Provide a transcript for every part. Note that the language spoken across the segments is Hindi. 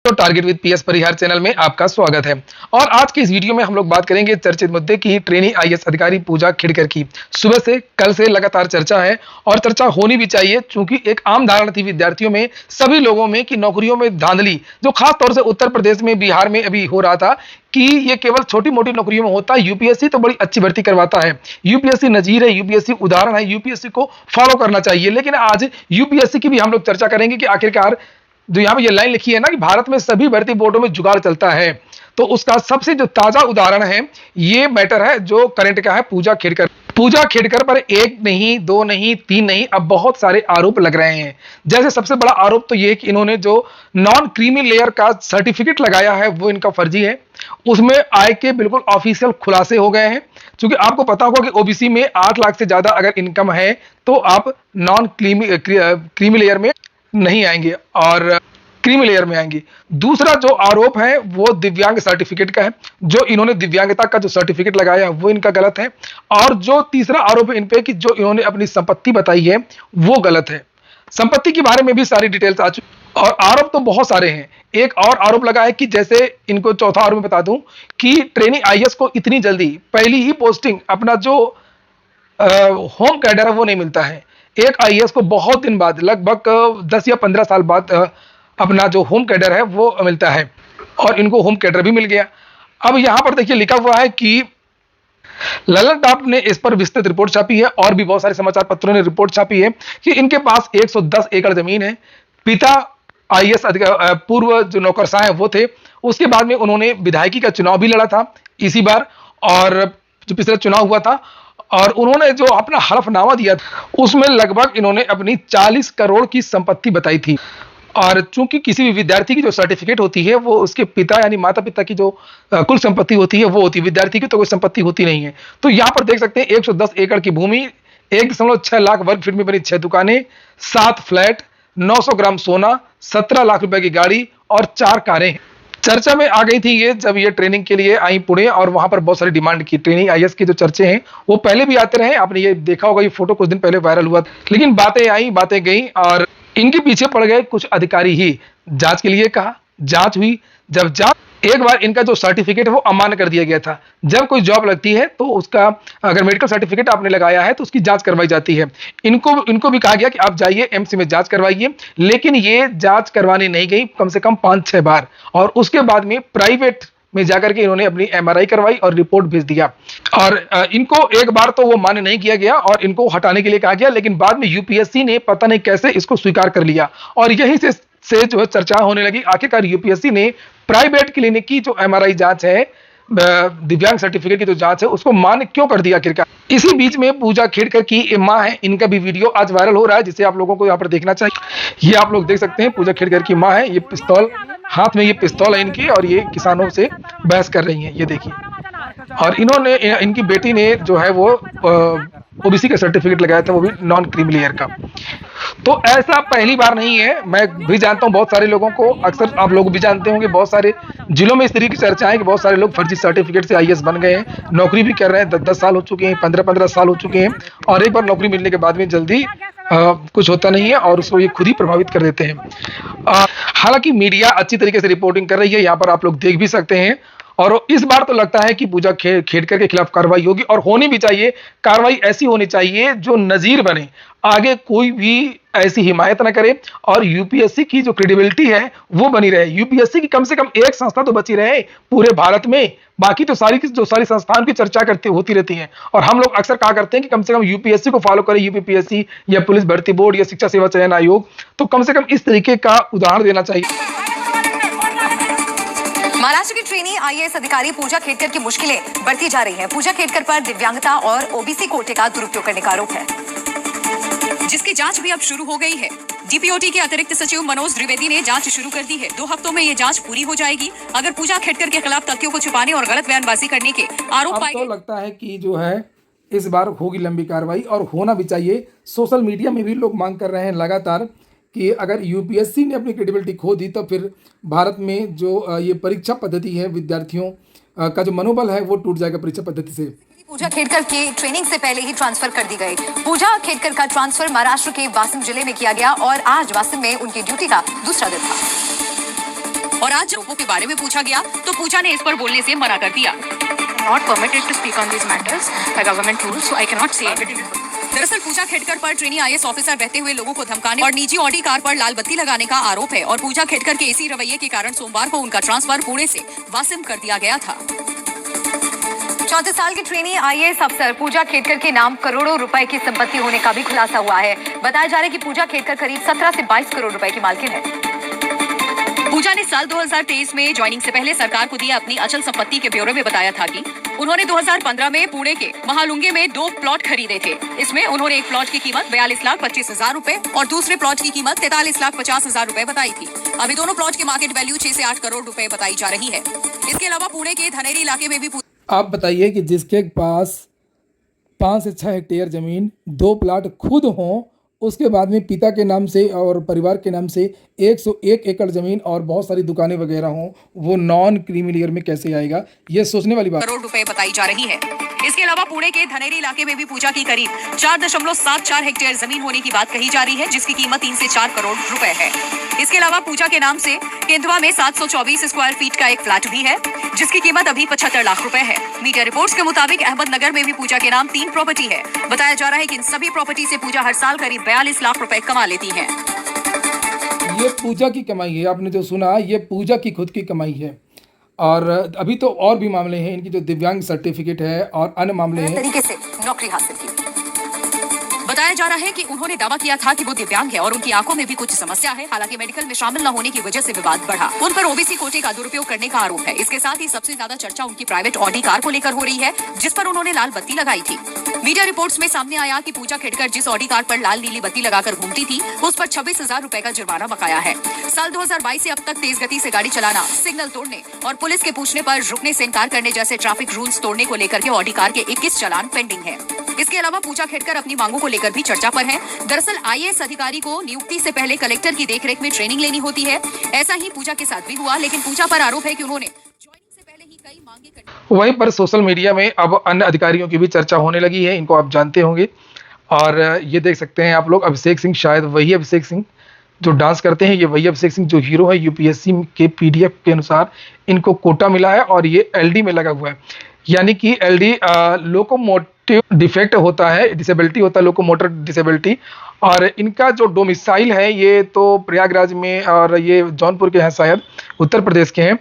तो target with PS Parihar channel में आपका स्वागत है। और आज की इस वीडियो में हम लोग बात करेंगे चर्चित मुद्दे की ट्रेनी आईएएस अधिकारी पूजा खेड़कर की। सुबह से कल से लगातार चर्चा है और चर्चा होनी भी चाहिए, क्योंकि एक आम धारणा थी विद्यार्थियों में, सभी लोगों में, कि नौकरियों में धांधली जो खास तौर से उत्तर प्रदेश में, बिहार में अभी हो रहा था कि ये केवल छोटी मोटी नौकरियों में होता है। यूपीएससी तो बड़ी अच्छी भर्ती करवाता है, यूपीएससी नजीर है, यूपीएससी उदाहरण है, यूपीएससी को फॉलो करना चाहिए। लेकिन आज यूपीएससी की भी हम लोग चर्चा करेंगे कि आखिरकार जो यहाँ पे ये लाइन लिखी है ना कि भारत में सभी भर्ती बोर्डों में जुगाड़ चलता है, तो उसका सबसे जो ताजा उदाहरण है, ये मैटर है जो करंट का है पूजा खेड़कर। पूजा खेड़कर पर एक नहीं, दो नहीं, तीन नहीं, अब बहुत सारे आरोप लग रहे हैं। जैसे सबसे बड़ा आरोप तो ये कि इन्होंने जो नॉन क्रीमी लेयर का सर्टिफिकेट लगाया है वो इनका फर्जी है। उसमें आय के बिल्कुल ऑफिशियल खुलासे हो गए हैं, क्योंकि आपको पता होगा कि ओबीसी में 8 लाख से ज्यादा अगर इनकम है तो आप नॉन क्रीमी लेयर में नहीं आएंगे और क्रीमी लेयर में आएंगे। दूसरा जो आरोप है वो दिव्यांग सर्टिफिकेट का है, जो इन्होंने दिव्यांगता का जो सर्टिफिकेट लगाया वो इनका गलत है। और जो तीसरा आरोप है इन पे कि जो इन्होंने अपनी संपत्ति बताई है वो गलत है। संपत्ति के बारे में भी सारी डिटेल्स आ चुकी और आरोप तो बहुत सारे हैं। एक और आरोप लगा है कि जैसे इनको चौथा आरोप बता दूं कि ट्रेनी आईएएस को इतनी जल्दी पहली ही पोस्टिंग अपना जो होम कैडर है वो नहीं मिलता है। एक आईएएस को बहुत दिन बाद, लगभग 10 या 15 साल बाद अपना जो होम कैडर है वो मिलता है, और इनको होम कैडर भी मिल गया। अब यहां पर देखिए लिखा हुआ है कि ललन टॉप ने इस पर विस्तृत रिपोर्ट छापी है और भी बहुत सारे समाचार पत्रों ने रिपोर्ट छापी है कि इनके पास 110 एकड़ जमीन है। पिता आईएएस पूर्व जो नौकरशाह हैं वो थे। उसके बाद में उन्होंने विधायकी का चुनाव भी लड़ा था इसी बार, और जो पिछला चुनाव हुआ था, और उन्होंने जो अपना हलफनामा दिया था उसमें लगभग इन्होंने अपनी 40 करोड़ की संपत्ति बताई थी। और चूंकि किसी भी विद्यार्थी की जो सर्टिफिकेट होती है वो उसके पिता यानी माता पिता की जो कुल संपत्ति होती है वो होती है, विद्यार्थी की तो कोई संपत्ति होती नहीं है। तो यहाँ पर देख सकते हैं 110 एकड़ की भूमि, 1.6 लाख वर्ग फीट में बनी 6 दुकानें, 7 फ्लैट, 900 ग्राम सोना, 17 लाख रुपए की गाड़ी और 4 कारें। चर्चा में आ गई थी ये जब ये ट्रेनिंग के लिए आई पुणे, और वहां पर बहुत सारी डिमांड की। ट्रेनिंग आईएएस के जो चर्चे हैं वो पहले भी आते रहे, आपने ये देखा होगा, ये फोटो कुछ दिन पहले वायरल हुआ था। लेकिन बातें आई, बातें गई और इनके पीछे पड़ गए कुछ अधिकारी ही। जांच के लिए कहा, जांच हुई। जब जांच, एक बार इनका जो सर्टिफिकेट है वो अमान्य कर दिया गया था। जब कोई जॉब लगती है तो उसका अगर मेडिकल सर्टिफिकेट आपने लगाया है तो उसकी जांच करवाई जाती है। इनको भी कहा गया कि आप जाइए एमसी में जांच करवाइए, लेकिन ये जांच करवाने नहीं गई कम से कम 5-6 बार, और उसके बाद में प्राइवेट में जाकर के इन्होंने अपनी एमआरआई करवाई और रिपोर्ट भेज दिया। और इनको एक बार तो वो मान्य नहीं किया गया और इनको हटाने के लिए कहा गया, लेकिन बाद में यूपीएससी ने पता नहीं कैसे इसको स्वीकार कर लिया, और यहीं से जो है चर्चा होने लगी। आखिरकार यूपीएससी ने प्राइवेट क्लिनिक की जो एमआरआई जांच है, दिव्यांग सर्टिफिकेट की जो जांच है, उसको मान्य क्यों कर दिया आखिरकार। इसी बीच में पूजा खेड़कर की मां है, इनका भी वीडियो आज वायरल हो रहा है, जिसे आप लोगों को यहाँ पर देखना चाहिए। ये आप लोग देख सकते हैं, पूजा खेड़कर की मां है, ये पिस्तौल हाथ में, ये पिस्तौल है इनकी, और ये किसानों से बहस कर रही हैं, ये देखिए। और इन्होंने, इनकी बेटी ने जो है वो ओबीसी का सर्टिफिकेट लगाया था, वो भी नॉन क्रीमी लेयर का। तो ऐसा पहली बार नहीं है, मैं भी जानता हूं बहुत सारे लोगों को, अक्सर आप लोग भी जानते होंगे, बहुत सारे जिलों में इस तरीके की चर्चा है कि बहुत सारे लोग फर्जी सर्टिफिकेट से आईएएस बन गए हैं, नौकरी भी कर रहे हैं, 10-10 साल हो चुके हैं, 15-15 साल हो चुके हैं, और एक बार नौकरी मिलने के बाद में जल्दी कुछ होता नहीं है और उसको ये खुद ही प्रभावित कर देते हैं। हालांकि मीडिया अच्छी तरीके से रिपोर्टिंग कर रही है, यहाँ पर आप लोग देख भी सकते हैं, और इस बार तो लगता है कि पूजा खेड़कर के खिलाफ कार्रवाई होगी, और होनी भी चाहिए। कार्रवाई ऐसी होनी चाहिए जो नजीर बने, आगे कोई भी ऐसी हिमायत ना करे, और यूपीएससी की जो क्रेडिबिलिटी है वो बनी रहे। यूपीएससी की कम से कम एक संस्था तो बची रहे पूरे भारत में, बाकी तो सारी संस्थान की चर्चा होती रहती है। और हम लोग अक्सर कहा करते हैं कि कम से कम यूपीएससी को फॉलो करे, यूपीपीएससी या पुलिस भर्ती बोर्ड या शिक्षा सेवा चयन आयोग, तो कम से कम इस तरीके का उदाहरण देना चाहिए। महाराष्ट्र की ट्रेनी आईएएस अधिकारी पूजा खेड़कर की मुश्किलें बढ़ती जा रही हैं। पूजा खेड़कर पर दिव्यांगता और ओबीसी कोटे का दुरुपयोग करने का आरोप है, जिसकी जांच भी अब शुरू हो गई है। डीपीओटी के अतिरिक्त सचिव मनोज द्विवेदी ने जांच शुरू कर दी है। 2 हफ्तों में ये जांच पूरी हो जाएगी। अगर पूजा खेड़कर के खिलाफ तथ्यों को छुपाने और गलत बयानबाजी करने के आरोप पाए तो लगता है कि जो है इस बार होगी लंबी कार्रवाई, और होना भी चाहिए। सोशल मीडिया में भी लोग मांग कर रहे हैं लगातार कि अगर यूपीएससी ने अपनी क्रेडिबिलिटी खो दी तो फिर भारत में जो ये परीक्षा पद्धति है, विद्यार्थियों का जो मनोबल है वो टूट जाएगा परीक्षा पद्धति से। पूजा खेड़कर की ट्रेनिंग से पहले ही ट्रांसफर कर दी गई। पूजा खेड़कर का ट्रांसफर महाराष्ट्र के वाशिम जिले में किया गया और आज वाशिम में उनकी ड्यूटी का दूसरा दिन था। और आज लोगों के बारे में पूछा गया तो पूजा ने इस पर बोलने से मना कर दिया। Not permitted to speak on these matters by government rules, so I cannot say anything. दरअसल पूजा खेडकर पर ट्रेनी आईएएस ऑफिसर रहते हुए लोगों को धमकाने और निजी ऑडी कार पर लाल बत्ती लगाने का आरोप है और पूजा खेडकर के इसी रवैये के कारण सोमवार को उनका ट्रांसफर पुणे से वासिम कर दिया गया था। 34 साल की ट्रेनी आईएएस अफसर पूजा खेडकर के नाम करोड़ों रुपए की संपत्ति होने का भी खुलासा हुआ है। बताया जा रहा है कि पूजा खेडकर करीब 17 से 22 करोड़ रुपए की मालकिन है। पूजा ने साल 2023 में ज्वाइनिंग से पहले सरकार को दिए अपनी अचल संपत्ति के ब्यौरे में बताया था कि उन्होंने 2015 में पुणे के महालुंगे में 2 प्लॉट खरीदे थे। इसमें उन्होंने एक प्लॉट की कीमत 42,25,000 रुपए और दूसरे प्लॉट की कीमत 43,50,000 रुपए बताई थी। अभी दोनों प्लॉट की मार्केट वैल्यू 6 से 8 करोड़ रुपए बताई जा रही है। इसके अलावा पुणे के धनेरी इलाके में भी आप बताइए कि जिसके पास 5 से 6 हेक्टेयर जमीन, 2 प्लाट खुद हों, उसके बाद में पिता के नाम से और परिवार के नाम से 101 एकड़ जमीन और बहुत सारी दुकानें वगैरह हों, वो नॉन क्रीमी लेयर में कैसे आएगा, ये सोचने वाली बात। करोड़ रुपए बताई जा रही है। इसके अलावा पुणे के धनेरी इलाके में भी पूजा की करीब 4.74 हेक्टेयर जमीन होने की बात कही जा रही है, जिसकी कीमत 3 से 4 करोड़ रुपए है। इसके अलावा पूजा के नाम से केंदुआ में 724 स्क्वायर फीट का एक फ्लैट भी है, जिसकी कीमत अभी 75 लाख रुपए है। मीडिया रिपोर्ट्स के मुताबिक अहमदनगर में भी पूजा के नाम 3 प्रॉपर्टी है। बताया जा रहा है कि इन सभी प्रॉपर्टी से पूजा हर साल करीब 42 लाख रुपए कमा लेती है। ये पूजा की कमाई है, आपने जो सुना ये पूजा की खुद की कमाई है। और अभी तो और भी मामले हैं, इनकी जो दिव्यांग सर्टिफिकेट है और अन्य मामले हैं। तरीके से नौकरी हासिल की। बताया जा रहा है कि उन्होंने दावा किया था कि वो दिव्यांग है और उनकी आंखों में भी कुछ समस्या है। हालांकि मेडिकल में शामिल न होने की वजह से विवाद बढ़ा। उन पर ओबीसी कोटे का दुरुपयोग करने का आरोप है। इसके साथ ही सबसे ज्यादा चर्चा उनकी प्राइवेट ऑडी कार को लेकर हो रही है, जिस पर उन्होंने लाल बत्ती लगाई थी। मीडिया रिपोर्ट्स में सामने आया कि पूजा खेडकर जिस ऑडी कार पर लाल नीली बत्ती लगाकर घूमती थी, उस पर 26,000 रुपए का जुर्माना बकाया है। साल 2022 से अब तक तेज गति से गाड़ी चलाना, सिग्नल तोड़ने और पुलिस के पूछने पर रुकने से इनकार करने जैसे ट्रैफिक रूल्स तोड़ने को लेकर के ऑडी कार के 21 चालान पेंडिंग है। इसके अलावा पूजा खेडकर अपनी मांगों को लेकर भी चर्चा पर है। दरअसल आईएएस अधिकारी को नियुक्ति से पहले कलेक्टर की देखरेख में ट्रेनिंग लेनी होती है। ऐसा ही पूजा के साथ भी हुआ, लेकिन पूजा पर आरोप है कि उन्होंने ज्वाइनिंग से पहले ही कई मांगे। वहीं पर सोशल मीडिया में अब अन्य अधिकारियों की भी चर्चा होने लगी है, इनको आप जानते होंगे। और ये देख सकते हैं आप लोग, अभिषेक सिंह, शायद वही अभिषेक सिंह जो डांस करते हैं, ये वही अभिषेक सिंह जो हीरो है। यूपीएससी के पीडीएफ के अनुसार इनको कोटा मिला है और ये एलडी में लगा हुआ है। यानी कि एलडी लोकोमोटिव डिफेक्ट होता है, डिसेबिलिटी होता है, लोकोमोटर डिसेबिलिटी। और इनका जो डोमिसाइल है ये तो प्रयागराज में और ये जौनपुर के हैं, शायद उत्तर प्रदेश के हैं।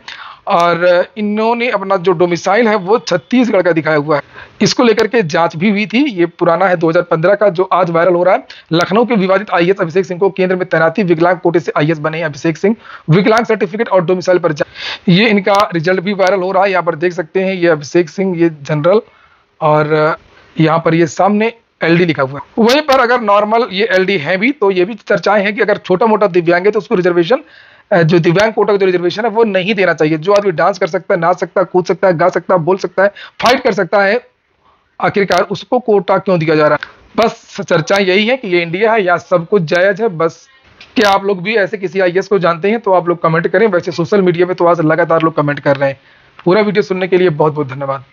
और इन्होंने अपना जो डोमिसाइल है वो छत्तीसगढ़ का दिखाया हुआ है। इसको लेकर के जांच भी हुई थी, ये पुराना है 2015 का, जो आज वायरल हो रहा है। लखनऊ के विवादित आईएएस अभिषेक सिंह को केंद्र में तैनाती, विकलांग कोटे से आईएएस बने अभिषेक सिंह, विकलांग सर्टिफिकेट और डोमिसाइल पर ये इनका रिजल्ट भी वायरल हो रहा है। यहाँ पर देख सकते हैं ये अभिषेक सिंह, ये जनरल, और यहाँ पर ये सामने एलडी लिखा हुआ है। वहीं पर अगर नॉर्मल ये एलडी है भी, तो ये भी चर्चाएं हैं कि अगर छोटा मोटा दिव्यांग है तो उसको रिजर्वेशन, जो दिव्यांग कोटा का जो रिजर्वेशन है वो नहीं देना चाहिए। जो आदमी डांस कर सकता है, नाच सकता है, कूद सकता है, गा सकता है, बोल सकता है, फाइट कर सकता है, आखिरकार उसको कोटा क्यों दिया जा रहा है। बस चर्चा यही है कि ये इंडिया है या सब कुछ जायज है। बस क्या आप लोग भी ऐसे किसी आईएएस को जानते हैं तो आप लोग कमेंट करें। वैसे सोशल मीडिया पे तो आज लगातार लोग कमेंट कर रहे हैं। पूरा वीडियो सुनने के लिए बहुत बहुत धन्यवाद।